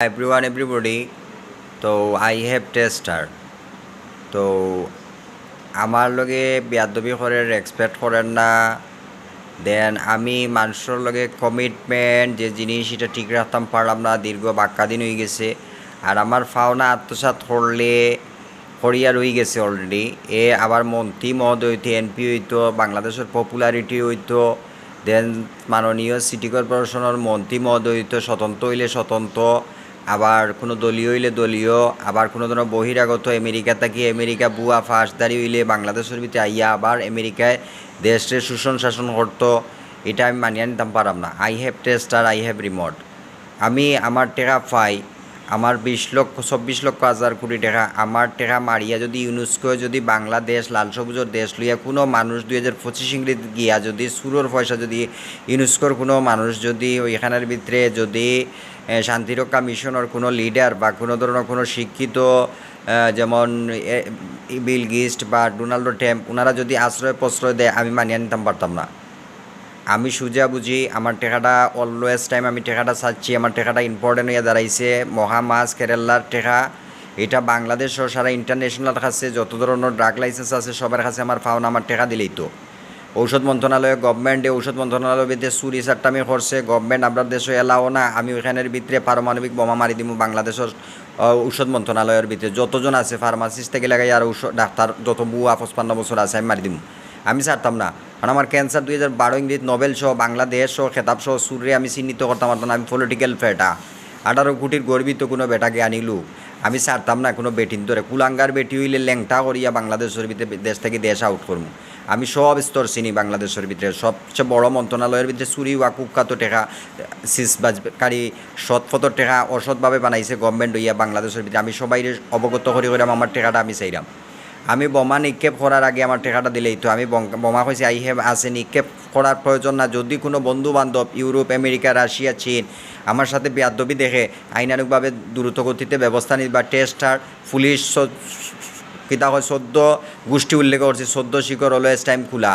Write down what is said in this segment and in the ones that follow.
everyone, everybody. তো I have tester. তো আমার লগে বেয়াদবি করেন, এক্সপেক্ট করেন না। দেন আমি মানুষের লগে কমিটমেন্ট যে জিনিস এটা ঠিক রাখতাম পারলাম না, দীর্ঘ বাক্কা দিন হয়ে গেছে। আর আমার ফাওনা আত্মসাৎ করলে করিয়া রয়ে গেছে অলরেডি। আবার মন্ত্রী মহোদয় হইতো, এমপি হইতো, বাংলাদেশের পপুলারিটি হইতো। দেন মাননীয় সিটি কর্পোরেশনের মন্ত্রী মহোদয় হইতো, স্বতন্ত্র হইলে স্বতন্ত্র, আবার কোনো দলীয় হইলে দলীয়, আবার কোনো ধরনের বহিরাগত আমেরিকা থাকি আমেরিকা বুয়া ফাঁসদারি হইলে বাংলাদেশের ভিতরে আইয়া আবার আমেরিকায় দেশের শোষণ শাসন করতো। এটা আমি মানিয়ে নিতাম পারাম না। I have tester, I have remote. আমি আমার টেকা পাই, আমার 24 লক্ষ 26 লক্ষ 1000 কোটি টাকা আমার টাকা মারিয়া যদি ইউনেস্কো যদি বাংলাদেশ লাল সবুজের দেশ লইয়া কোনো মানুষ 2025 ইংরেজি গিয়া যদি সুরোর পয়সা যদি ইউনেস্কোর কোনো মানুষ যদি ওইখানের ভিতরে যদি শান্তিরক্ষা মিশনের কোনো লিডার বা কোনো ধরনের কোনো শিক্ষিত যেমন বিল গেটস বা ডোনাল্ড ট্রাম্প ওনারা যদি আশ্রয় প্রশ্রয় দেয়, আমি মানিয়ে নিতাম পারতাম না। আমি সুজা বুঝি আমার টেকাটা অলওয়েজ টাইম আমি টেকাটা চাচ্ছি, আমার টেকাটা ইম্পর্টেন্ট হয়ে দাঁড়াইছে। মহামাস কেরালার টেকা এটা বাংলাদেশ ও সারা ইন্টারন্যাশনাল কাছে যত ধরনের ড্রাগ লাইসেন্স আছে সবার কাছে আমার ফাউন আমার টেকা দিলেই তো। ঔষধ মন্ত্রণালয়ে গভর্নমেন্টে ঔষধ মন্ত্রণালয়ের ভিতরে চুরি চারটামি করছে, গভর্নমেন্ট আপনার দেশে এলাও না, আমি ওইখানের ভিতরে পারমাণবিক বোমা মারি দিব বাংলাদেশের ঔষধ মন্ত্রণালয়ের ভিতরে যতজন আছে ফার্মাসিস্ট থেকে লাগাই আর ঔষধ ডাক্তার যত বুয়া 55 বছর আছে আমি মারি দিব। আমি ছাড়তাম না, কারণ আমার ক্যান্সার 2012 ইংরেজি নোবেল সহ বাংলাদেশ সহ খেতাব সহ সুরে আমি চিহ্নিত করতাম পারতাম না। আমি পলিটিক্যাল ফেটা 18 কোটির গর্বিত কোনো বেটাকে আনিলু আমি ছাড়তাম না কোনো বেটিন ধরে। কুলাঙ্গার বেটি হইলে ল্যাংটা করিয়া বাংলাদেশের ভিতরে দেশ থেকে দেশ আউট করবো। আমি সব স্তর চিনি বাংলাদেশের ভিতরে। সবচেয়ে বড় মন্ত্রণালয়ের ভিতরে চুরি ওয়া কুখ্যাত টেকা সিসবাজকারী সৎপথর টেকা অসৎভাবে বানাইছে গভর্নমেন্ট হইয়া বাংলাদেশের ভিতরে। আমি সবাই অবগত করি করে আমার টেকাটা আমি চাইলাম। আমি বোমা নিক্ষেপ করার আগে আমার টাকাটা দিলেই তো। আমি বোমা হয়েছে আই হ্যাভ আছে, নিক্ষেপ করার প্রয়োজন না। যদি কোনো বন্ধু বান্ধব ইউরোপ আমেরিকা রাশিয়া চীন আমার সাথে বেয়াদবি দেখে আইনানুগভাবে দ্রুত গতিতে ব্যবস্থা নিবা। টেস্টার পুলিশ কিতা হয় 14 গোষ্ঠী উল্লেখ করছি, 14 শিখর অলওয়েজ টাইম খোলা,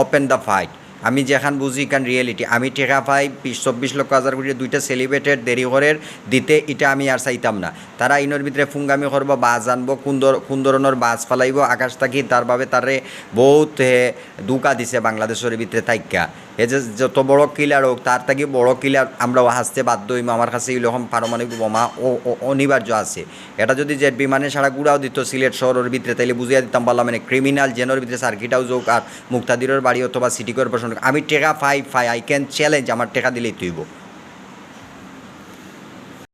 ওপেন দ্য ফাইট। আমি যেখান বুঝি কান রিয়েলিটি। আমি টেকা পাই 24 লক্ষ 1000 কোটি দুইটা সেলিব্রেটেড দেরি করের দিতে, এটা আমি আর চাইতাম না। তারা ইনোর ভিতরে ফুঙ্গামি করবো, বাস আনবো, কোন ধরনের বাস ফালাইব আকাশ থাকি, তার ভাবে তারে বহুত দুকা দিছে বাংলাদেশের ভিতরে থাইকা। যে যত বড় কিলার হোক তার থাকি বড় কিলার আমরাও হাসতে বাধ্য হইম। আমার কাছে এইরকম পারমাণবিক বোমা অনিবার্য আছে। এটা যদি জেট বিমানে সারা গুড়াও দিত সিলেট শহরের ভিতরে, তাইলে বুঝিয়ে দিতাম পারলাম মানে ক্রিমিনাল জেনের ভিতরে সার্কিটাও যোগ আর মুক্তাদিরের বাড়ি অথবা সিটি কর্পোরেশন। আমি টেকা ফাই আই ক্যান চ্যালেঞ্জ, আমার টেকা দিলেই তুইব।